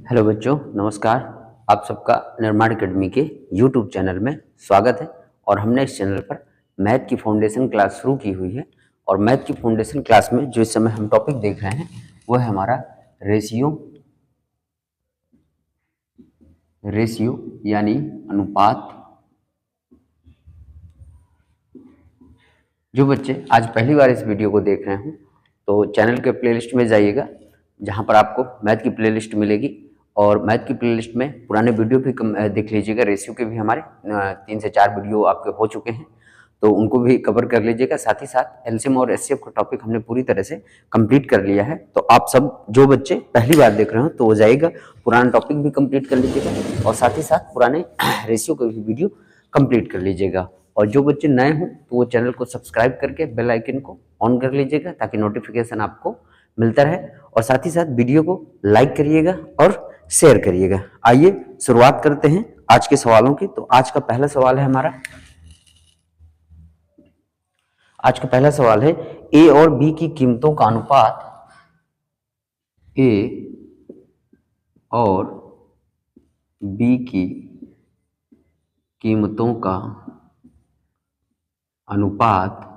Hello बच्चों, नमस्कार। आप सबका निर्माण अकेडमी के यूट्यूब चैनल में स्वागत है। और हमने इस चैनल पर मैथ की फाउंडेशन क्लास शुरू की हुई है। और मैथ की फाउंडेशन क्लास में जो इस समय हम टॉपिक देख रहे हैं वो है हमारा रेशियो यानी अनुपात। जो बच्चे आज पहली बार इस वीडियो को देख रहे हैं तो चैनल के प्लेलिस्ट में जाइएगा, जहां पर आपको मैथ की प्लेलिस्ट मिलेगी। और मैथ की प्लेलिस्ट में पुराने वीडियो भी देख लीजिएगा। रेशियो के भी हमारे 3 से 4 वीडियो आपके हो चुके हैं, तो उनको भी कवर कर लीजिएगा। साथ ही साथ एलसीएम और एचसीएफ का टॉपिक हमने पूरी तरह से कंप्लीट कर लिया है। तो आप सब जो बच्चे पहली बार देख रहे हो तो वो जाइएगा, पुराना टॉपिक भी कंप्लीट कर लीजिएगा और साथ ही साथ पुराने रेशियो का भी वीडियो कंप्लीट कर लीजिएगा। और जो बच्चे नए हों तो वो चैनल को सब्सक्राइब करके बेल आइकन को ऑन कर लीजिएगा, ताकि नोटिफिकेशन आपको मिलता रहे। और साथ ही साथ वीडियो को लाइक करिएगा और शेयर करिएगा। आइए शुरुआत करते हैं आज के सवालों की। तो आज का पहला सवाल है ए और बी की कीमतों का अनुपात। ए और बी की कीमतों का अनुपात।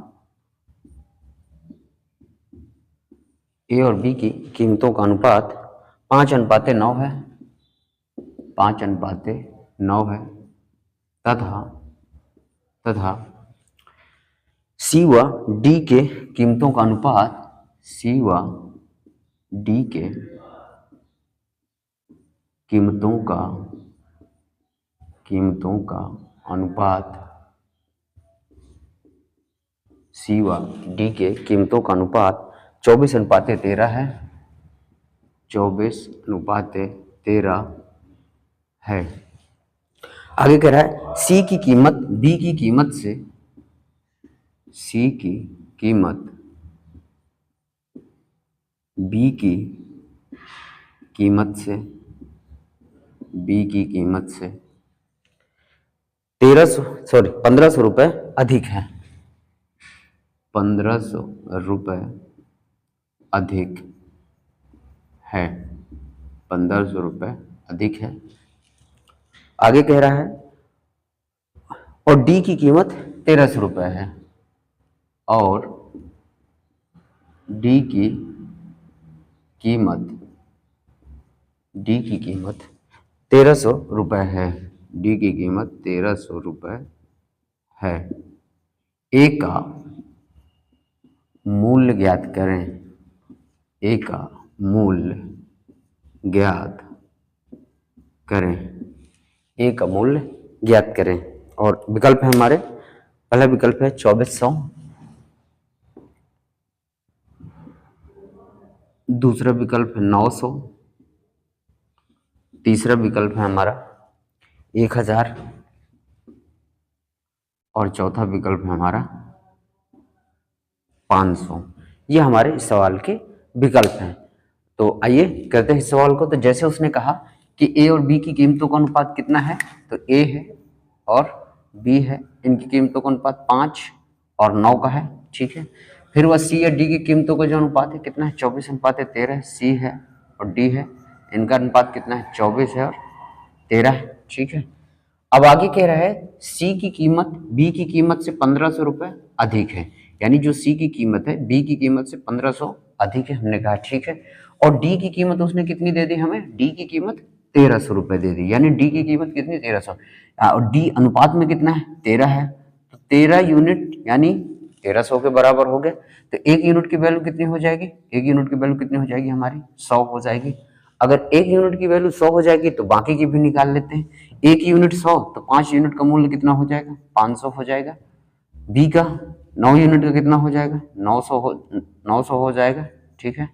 ए और बी की कीमतों का अनुपात 5:9 है। 5:9 है तथा सी व डी के कीमतों का अनुपात। सी व डी के कीमतों का अनुपात। सी व डी के कीमतों का अनुपात 24:13 है। 24:13 है। आगे कह रहा है सी की कीमत बी की कीमत से। सी की कीमत बी की कीमत से 1500 रुपए अधिक है। 1500 रुपए अधिक है। 1500 रुपए अधिक है। आगे कह रहा है और डी की कीमत 1300 रुपए है। और डी की कीमत 1300 रुपए है। डी की कीमत 1300 रुपए है। ए का मूल्य ज्ञात करें। ए का मूल्य ज्ञात करें। ए का मूल्य ज्ञात करें। और विकल्प है हमारे, पहला विकल्प है 2400, दूसरा विकल्प है 900, तीसरा विकल्प है हमारा 1000 और चौथा विकल्प है हमारा 500। ये हमारे इस सवाल के विकल्प हैं। तो आइए करते हैं इस सवाल को। तो जैसे उसने कहा कि ए और बी की कीमतों का अनुपात कितना है, तो ए है और बी है, इनकी कीमतों का अनुपात 5 और 9 का है। ठीक है। फिर वह सी या डी की कीमतों का जो अनुपात है कितना है, 24:13। सी है और डी है, इनका अनुपात कितना है, 24 है और 13 है। ठीक है। अब आगे कह रहा है सी की कीमत बी की कीमत से 1500 रुपए अधिक है। यानी जो सी की कीमत है बी की कीमत से 1500 अधिक है, हमने कहा। ठीक है। और डी की कीमत उसने कितनी दे दी हमें, डी की कीमत 1300 रुपए दे दी। यानी डी की कीमत कितनी, 1300। और डी अनुपात में कितना है, 13 है। तो 13 यूनिट यानी 1300 के बराबर हो गए। तो एक यूनिट की वैल्यू कितनी हो जाएगी, एक यूनिट की वैल्यू कितनी हो जाएगी हमारी, 100 हो जाएगी। अगर एक यूनिट की वैल्यू 100 हो जाएगी तो बाकी की भी निकाल लेते हैं। एक यूनिट 100 तो 5 यूनिट का मूल्य कितना हो जाएगा, 500 हो जाएगा। बी का 9 यूनिट का कितना हो जाएगा, 900 हो जाएगा। ठीक है।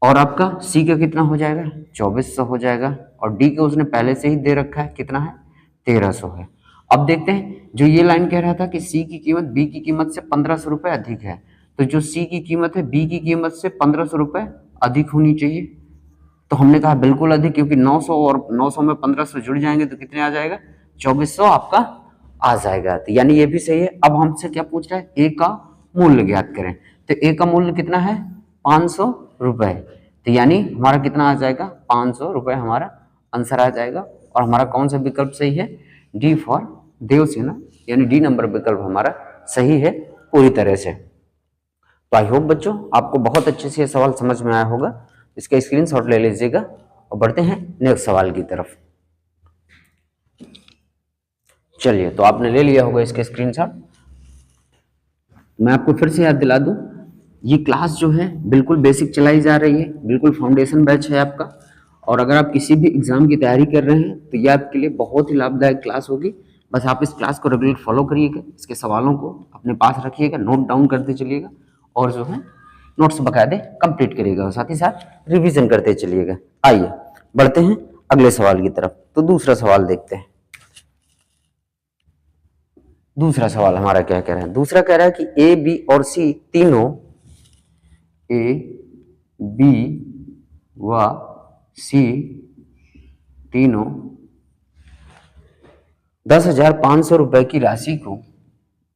और आपका सी का कितना हो जाएगा, 2400 हो जाएगा। और डी का उसने पहले से ही दे रखा है, कितना है, 1300 है। अब देखते हैं, जो ये लाइन कह रहा था कि सी की कीमत बी की कीमत से 1500 रुपए अधिक है, तो जो सी की कीमत है बी की कीमत से 1500 रुपए अधिक होनी चाहिए। तो हमने कहा बिल्कुल अधिक, क्योंकि 900 और 900 में 1500 जुड़ जाएंगे तो कितने आ जाएगा, 2400 आपका आ जाएगा। तो यानी ये भी सही है। अब हमसे क्या पूछ रहा है, ए का मूल्य ज्ञात करें। तो ए का मूल्य कितना है, 500 रुपए। तो यानी हमारा कितना आ जाएगा, 500 रुपये हमारा आंसर आ जाएगा। और हमारा कौन सा विकल्प सही है, डी फॉर देवसेना, यानी डी नंबर विकल्प हमारा सही है पूरी तरह से। तो आई होप बच्चों आपको बहुत अच्छे से ये सवाल समझ में आया होगा। इसका स्क्रीनशॉट ले लीजिएगा और बढ़ते हैं नेक्स्ट सवाल की तरफ। चलिए, तो आपने ले लिया होगा इसके स्क्रीनशॉट। मैं आपको फिर से याद दिला दूं, ये क्लास जो है बिल्कुल बेसिक चलाई जा रही है, बिल्कुल फाउंडेशन बैच है आपका। और अगर आप किसी भी एग्जाम की तैयारी कर रहे हैं तो ये आपके लिए बहुत ही लाभदायक क्लास होगी। बस आप इस क्लास को रेगुलर फॉलो करिएगा, इसके सवालों को अपने पास रखिएगा, नोट डाउन करते चलिएगा और जो है नोट्स बकायदे कंप्लीट करिएगा और साथ ही साथ रिवीजन करते चलिएगा। आइए बढ़ते हैं अगले सवाल की तरफ। तो दूसरा सवाल देखते हैं। दूसरा सवाल हमारा क्या कह रहा है, दूसरा कह रहा है कि ए बी और सी तीनों, ए बी व सी तीनों 10,500 रुपए की राशि को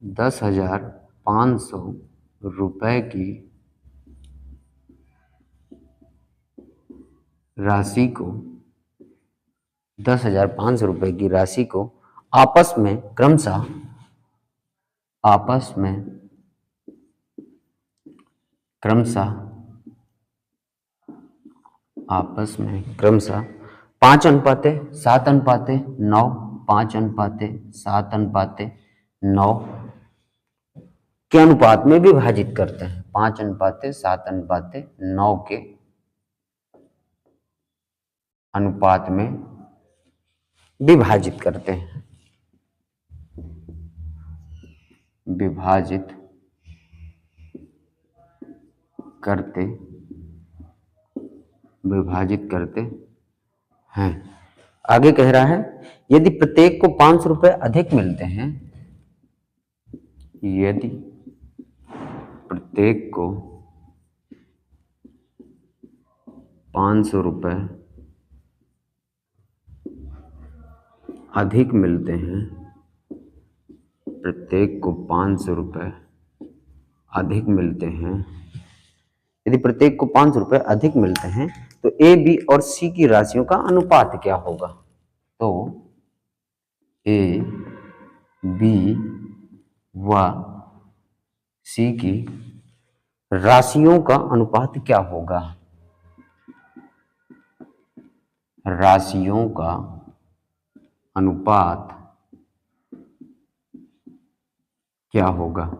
10,500 रुपए की राशि को 10,500 रुपए की राशि को आपस में क्रमशः 5:7:9, 5:7:9 के अनुपात में विभाजित करते हैं। 5:7:9 के अनुपात में विभाजित करते हैं, विभाजित करते हैं। आगे कह रहा है यदि प्रत्येक को 500 रुपए अधिक मिलते हैं, यदि प्रत्येक को 500 रुपए अधिक मिलते हैं, प्रत्येक को 500 रुपए अधिक मिलते हैं, यदि प्रत्येक को 500 रुपए अधिक मिलते हैं तो ए बी और सी की राशियों का अनुपात क्या होगा। तो ए बी व सी की राशियों का अनुपात क्या होगा, राशियों का अनुपात क्या होगा।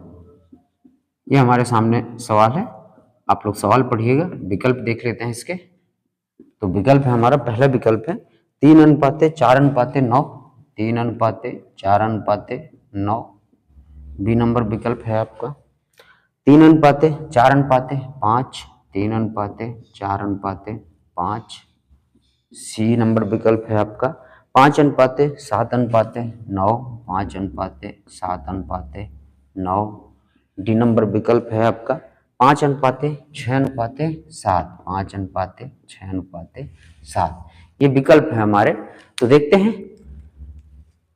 ये हमारे सामने सवाल है, आप लोग सवाल पढ़िएगा। विकल्प देख लेते हैं इसके। तो विकल्प है हमारा, पहला विकल्प है 3:4:9, 3:4:9। बी नंबर विकल्प है आपका 3:4:5, 3:4:5। सी नंबर विकल्प है आपका 5:7:9, 5:7:9। डी नंबर विकल्प है आपका 5:6:7, 5:6:7। ये विकल्प है हमारे। तो देखते हैं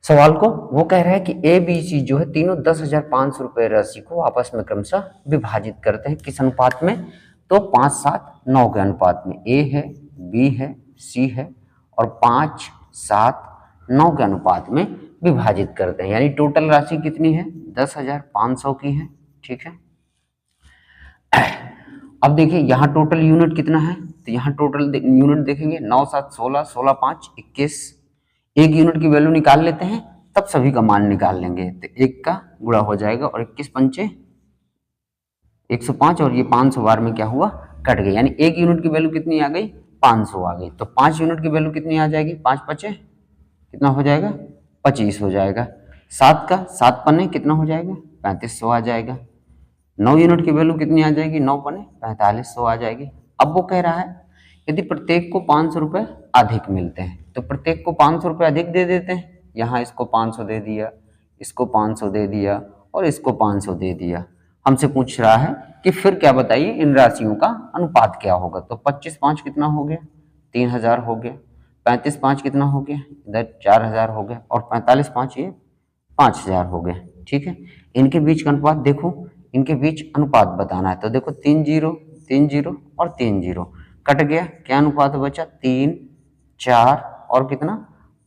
सवाल को। वो कह रहा है कि ए बी सी जो है तीनों 10,500 रुपए राशि को आपस में क्रमशः विभाजित करते हैं, किस अनुपात में, तो 5:7:9 के अनुपात में। ए है, बी है, सी है और 5:7:9 के अनुपात में विभाजित करते हैं। यानी टोटल राशि कितनी है, 10,500 की है। ठीक है, अब देखिए यहाँ टोटल यूनिट कितना है, तो यहाँ टोटल यूनिट देखेंगे 9 7 16, 16 5 21। एक यूनिट की वैल्यू निकाल लेते हैं, तब सभी का मान निकाल लेंगे। तो एक का गुणा हो जाएगा और 21 पंचे 105 और ये 500 बार में क्या हुआ, कट गई। यानी एक यूनिट की वैल्यू कितनी आ गई, 500 आ गई। तो 5 यूनिट की वैल्यू कितनी आ जाएगी, 5 पचे कितना हो जाएगा, 25 हो जाएगा। 7 का 7 पन्ने कितना हो जाएगा, 3500 आ जाएगा। 9 यूनिट की वैल्यू कितनी आ जाएगी, 9 पन्ने 4500 आ जाएगी। अब वो कह रहा है यदि प्रत्येक को 500 रुपए अधिक मिलते हैं, तो प्रत्येक को 500 रुपए अधिक दे देते हैं। यहाँ इसको 500 दे दिया, इसको 500 दे दिया और इसको 500 दे दिया। हमसे पूछ रहा है कि फिर क्या बताइए इन राशियों का अनुपात क्या होगा। तो 25:5 कितना हो गया, 3000 हो गया। 35:5 कितना हो गया, इधर 4000 हो गया। और 45:5 ये 5000 हो गया। ठीक है, इनके बीच का अनुपात देखो, इनके बीच अनुपात बताना है। तो देखो 3 0 3 0 और 3 0, कट गया, क्या अनुपात बचा 3, 4 और कितना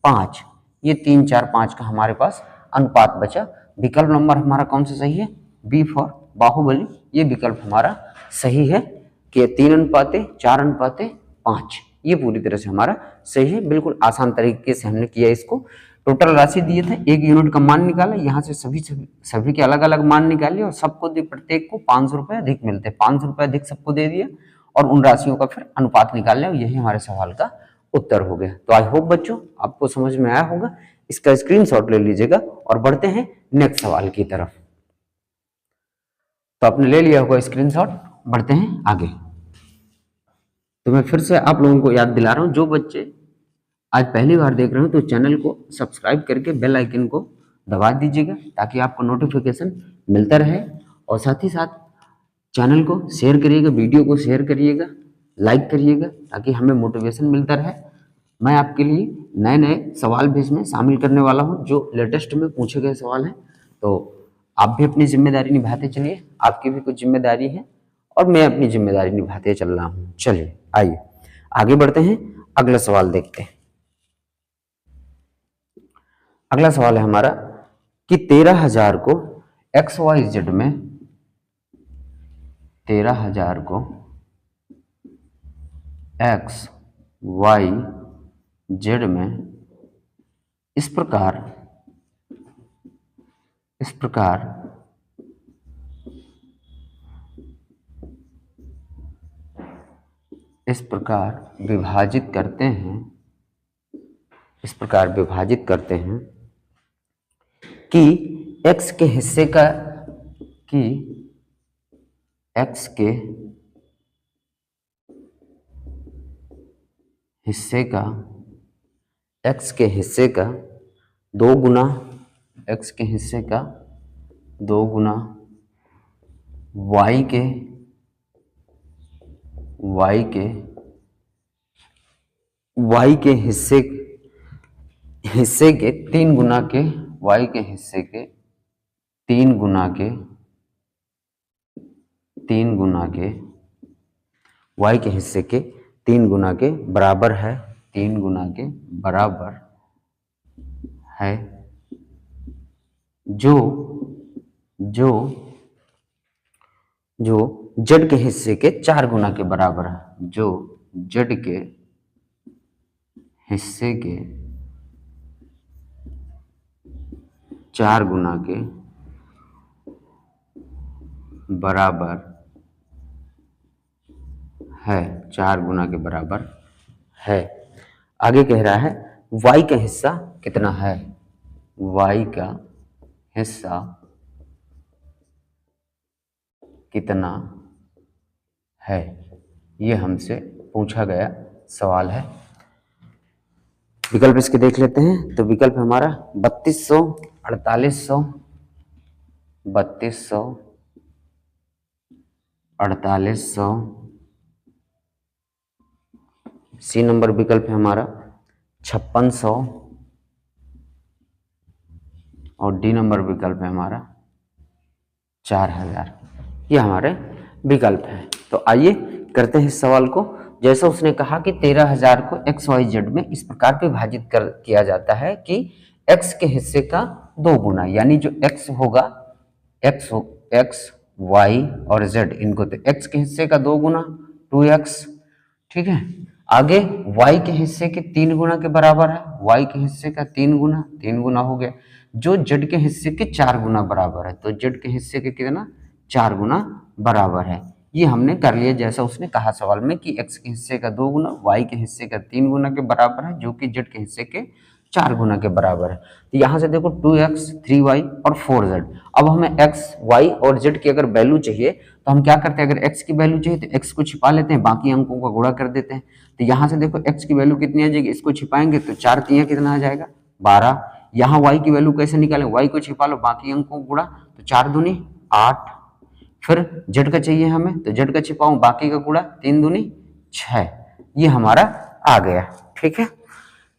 5। ये 3, 4, 5 का हमारे पास अनुपात बचा। विकल्प नंबर हमारा कौन सा सही है? B for Baahubali. ये विकल्प हमारा सही है कि 3:4:5 ये पूरी तरह से हमारा सही है। बिल्कुल आसान तरीके से हमने किया इसको। टोटल राशि दिए थे, 1 यूनिट का मान निकाला, यहाँ से सभी के अलग अलग मान निकाले और सबको प्रत्येक को 500 रुपये अधिक मिलते, 500 रुपये अधिक सबको दे दिया और उन राशियों का फिर अनुपात निकाल लिया। यही हमारे सवाल का उत्तर हो गया। तो आई होप बच्चों आपको समझ में आया होगा। इसका स्क्रीनशॉट ले लीजिएगा और बढ़ते हैं नेक्स्ट सवाल की तरफ। तो आपने ले लिया होगा स्क्रीनशॉट, बढ़ते हैं आगे। तो मैं फिर से आप लोगों को याद दिला रहा हूं, जो बच्चे आज पहली बार देख रहे हो तो चैनल को सब्सक्राइब करके बेल आइकन को दबा दीजिएगा ताकि आपको नोटिफिकेशन मिलता रहे। और साथ ही साथ चैनल को शेयर करिएगा, वीडियो को शेयर करिएगा, लाइक करिएगा ताकि हमें मोटिवेशन मिलता रहे। मैं आपके लिए नए नए सवाल भी इसमें शामिल करने वाला हूं जो लेटेस्ट में पूछे गए सवाल हैं। तो आप भी अपनी जिम्मेदारी निभाते चलिए, आपकी भी कुछ जिम्मेदारी है और मैं अपनी जिम्मेदारी निभाते चल रहा हूँ। चलिए आइए आगे बढ़ते हैं, अगला सवाल देखते हैं। अगला सवाल है हमारा कि 13,000 को XYZ में 13,000 को XYZ में इस प्रकार विभाजित करते हैं, इस प्रकार विभाजित करते हैं कि x के हिस्से का x के हिस्से का 2 गुना x के हिस्से का 2 गुना y के हिस्से के 3 गुना के y के हिस्से के 3 गुना के y के हिस्से के 3 गुना के बराबर है, 3 गुना के बराबर है, जो z के हिस्से के 4 गुना के बराबर है, जो z के हिस्से के 4 गुना के बराबर है, 4 गुना के बराबर है। आगे कह रहा है y का हिस्सा कितना है, y का हिस्सा कितना है, ये हमसे पूछा गया सवाल है। विकल्प इसके देख लेते हैं। तो विकल्प हमारा 3200, 4800, 4800, सी नंबर विकल्प है हमारा 5600 और डी नंबर विकल्प है हमारा 4000। ये हमारे विकल्प हैं। तो आइए करते हैं इस सवाल को। जैसा उसने कहा कि 13,000 को XYZ में इस प्रकार विभाजित किया जाता है कि x के हिस्से का 2 गुना, यानी जो x होगा x, y और z, इनको तो x के हिस्से का 2 गुना 2x, ठीक है। आगे y के हिस्से के 3 गुना के बराबर है, y के हिस्से का 3 गुना हो गया, जो z के हिस्से के 4 गुना बराबर है, तो z के हिस्से के कितना 4 गुना बराबर है। ये हमने कर लिया जैसा उसने कहा सवाल में कि x के हिस्से का 2 गुना, y के हिस्से का 3 गुना के बराबर है, जो कि z के हिस्से के 4 गुना के बराबर है। तो यहाँ से देखो 2x, 3y और 4z। अब हमें x, y और z की अगर वैल्यू चाहिए तो हम क्या करते हैं, अगर x की वैल्यू चाहिए तो x को छिपा लेते हैं, बाकी अंकों का गुणा कर देते हैं। तो यहाँ से देखो x की वैल्यू कितनी आ जाएगी, इसको छिपाएंगे तो 4 3 कितना आ जाएगा 12। यहाँ y की वैल्यू कैसे निकालें, y को छिपा लो, बाकी अंकों को गुणा, तो 4 दूनी 8। फिर z का चाहिए हमें, तो z का छिपाऊं, बाकी का गुणा, 3 दूनी 6। ये हमारा आ गया, ठीक है।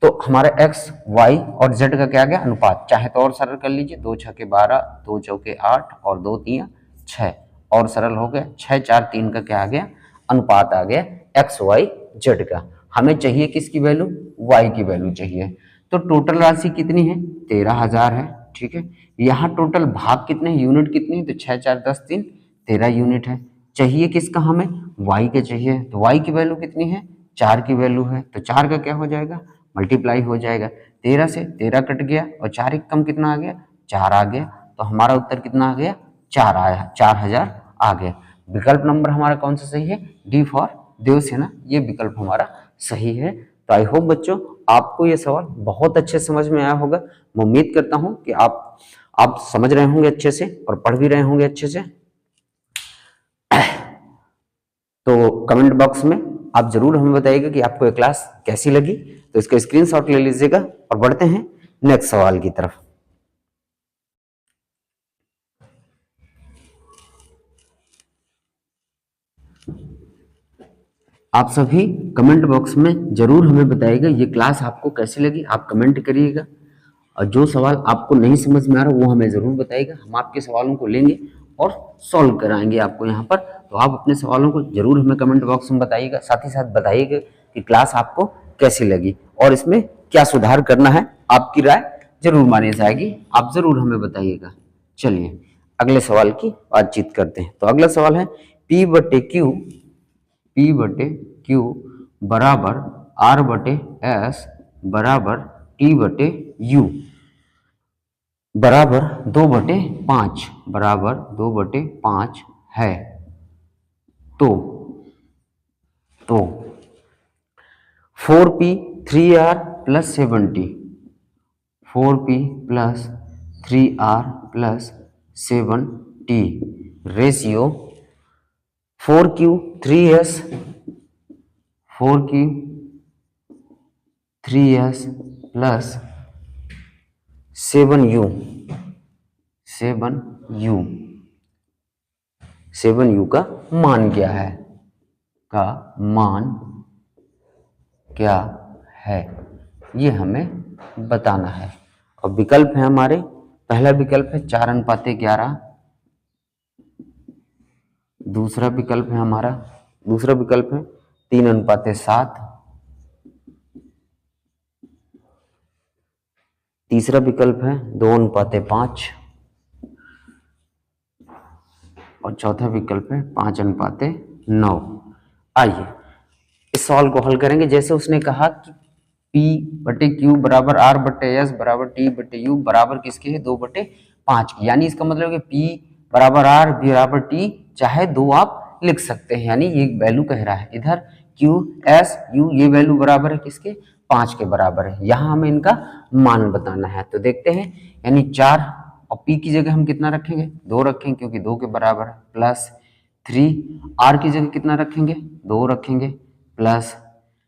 तो हमारा x, y और z का क्या आ गया अनुपात, चाहे तो और सरल कर लीजिए, 2 छके 12, 2 चौके 8 और 2 तियां 6, और सरल हो गया, 6 4 3 का क्या आ गया अनुपात आ गया। एक्स वाई जेड का। हमें चाहिए किसकी वैल्यू, वाई की वैल्यू चाहिए। तो टोटल राशि कितनी है, 13,000 है। ठीक है, यहाँ टोटल भाग कितने, यूनिट कितनी, तो 6 4 10 3 13 यूनिट है। चाहिए किसका, हमें वाई के चाहिए। तो वाई की वैल्यू कितनी है, 4 की वैल्यू है। तो 4 का क्या हो जाएगा, मल्टीप्लाई हो जाएगा। 13 से 13 कट गया और 4 एक कम कितना आ गया, 4 आ गया। तो हमारा उत्तर कितना आ गया, 4 आया, 4000 आ गया। विकल्प नंबर हमारा कौन सा सही है, डी फॉर देवसेना, ये विकल्प हमारा सही है। तो आई होप बच्चों आपको ये सवाल बहुत अच्छे समझ में आया होगा। मैं उम्मीद करता हूं कि आप समझ रहे होंगे अच्छे से और पढ़ भी रहे होंगे अच्छे से। तो कमेंट बॉक्स में आप जरूर हमें बताइएगा कि आपको ये क्लास कैसी लगी। तो इसका स्क्रीनशॉट ले लीजिएगा और बढ़ते हैं नेक्स्ट सवाल की तरफ। आप सभी कमेंट बॉक्स में जरूर हमें बताइएगा ये क्लास आपको कैसी लगी, आप कमेंट करिएगा। और जो सवाल आपको नहीं समझ में आ रहा वो हमें ज़रूर बताइएगा, हम आपके सवालों को लेंगे और सॉल्व कराएंगे आपको यहाँ पर। तो आप अपने सवालों को जरूर हमें कमेंट बॉक्स में बताइएगा, साथ ही साथ बताइएगा कि क्लास आपको कैसी लगी और इसमें क्या सुधार करना है। आपकी राय जरूर मानी जाएगी, आप ज़रूर हमें बताइएगा। चलिए अगले सवाल की बातचीत करते हैं। तो अगला सवाल है P/Q बराबर R/S बराबर T/U बराबर 2/5 बराबर 2/5 है। तो 4P 3R plus 70, 4P plus 3R plus 7T ratio 4Q 3S plus 7U 7U का मान क्या है, ये हमें बताना है। और विकल्प है हमारे, पहला विकल्प है 4:11, दूसरा विकल्प है 3:7, तीसरा विकल्प है 2:5 और चौथा विकल्प है 5:9। आइए इस सवाल को हल करेंगे। जैसे उसने कहा कि P/Q बराबर R/S बराबर T/U बराबर किसके है, 2/5 की। यानी इसका मतलब है कि P बराबर R बराबर T चाहे 2 आप लिख सकते हैं। यानी ये वैल्यू कह रहा है इधर QSU ये वैल्यू बराबर है किसके, 5 के बराबर है। यहाँ हमें इनका मान बताना है। तो देखते हैं, यानी 4 और P की जगह हम कितना रखेंगे, 2 रखेंगे क्योंकि 2 के बराबर है, प्लस 3R की जगह कितना रखेंगे, 2 रखेंगे, प्लस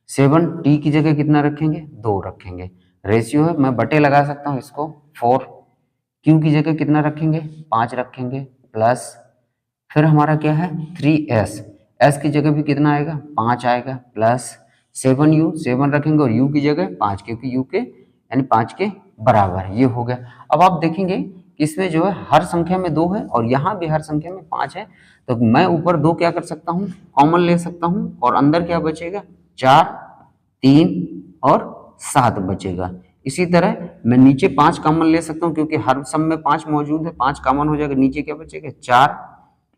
7T की जगह कितना रखेंगे, 2 रखेंगे। रेशियो है, मैं बटे लगा सकता हूँ इसको, 4Q की जगह कितना रखेंगे, 5 रखेंगे, प्लस फिर हमारा क्या है 3S की जगह भी कितना आएगा, 5 आएगा, प्लस 7U 7 रखेंगे और U की जगह 5 क्योंकि U के यानी 5 के बराबर है। ये हो गया। अब आप देखेंगे कि इसमें जो है हर संख्या में 2 है और यहाँ भी हर संख्या में 5 है। तो मैं ऊपर 2 क्या कर सकता हूँ, कॉमन ले सकता हूँ और अंदर क्या बचेगा, 4 3 और 7 बचेगा। इसी तरह मैं नीचे 5 कॉमन ले सकता हूँ क्योंकि हर सम में 5 मौजूद है, 5 कॉमन हो जाएगा, नीचे क्या बचेगा, 4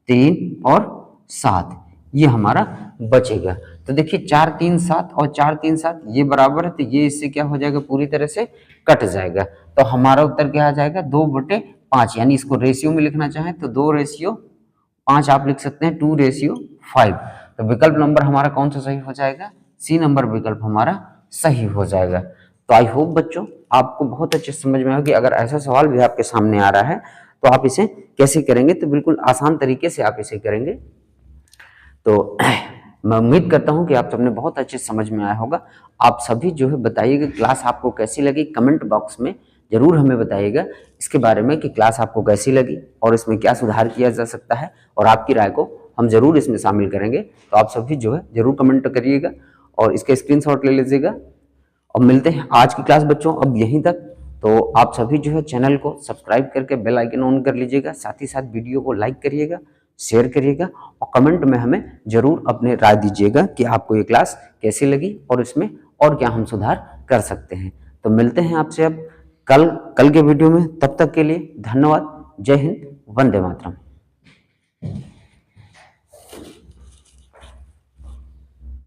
3 और 7 ये हमारा बचेगा। तो देखिए 4 3 7 और 4 3 7 ये बराबर है, तो ये इससे क्या हो जाएगा, पूरी तरह से कट जाएगा। तो हमारा उत्तर क्या आ जाएगा, 2/5। यानी इसको रेशियो में लिखना चाहें तो 2/5 आप लिख सकते हैं, 2/5। तो विकल्प नंबर हमारा कौन सा सही हो जाएगा, सी नंबर विकल्प हमारा सही हो जाएगा। तो आई होप बच्चों आपको बहुत अच्छे समझ में आया कि अगर ऐसा सवाल भी आपके सामने आ रहा है तो आप इसे कैसे करेंगे। तो बिल्कुल आसान तरीके से आप इसे करेंगे। तो मैं उम्मीद करता हूं कि आप सबने बहुत अच्छे समझ में आया होगा। आप सभी जो है बताइएगा क्लास आपको कैसी लगी, कमेंट बॉक्स में जरूर हमें बताइएगा इसके बारे में कि क्लास आपको कैसी लगी और इसमें क्या सुधार किया जा सकता है, और आपकी राय को हम जरूर इसमें शामिल करेंगे। तो आप सभी जो है जरूर कमेंट करिएगा और इसका स्क्रीनशॉट ले लीजिएगा। और मिलते हैं आज की क्लास बच्चों अब यहीं तक। तो आप सभी जो है चैनल को सब्सक्राइब करके बेल आइकन ऑन कर लीजिएगा, साथ ही साथ वीडियो को लाइक करिएगा। शेयर करिएगा और कमेंट में हमें जरूर अपने राय दीजिएगा कि आपको ये क्लास कैसी लगी और इसमें और क्या हम सुधार कर सकते हैं। तो मिलते हैं आपसे अब कल के वीडियो में। तब तक के लिए धन्यवाद। जय हिंद, वंदे मातरम।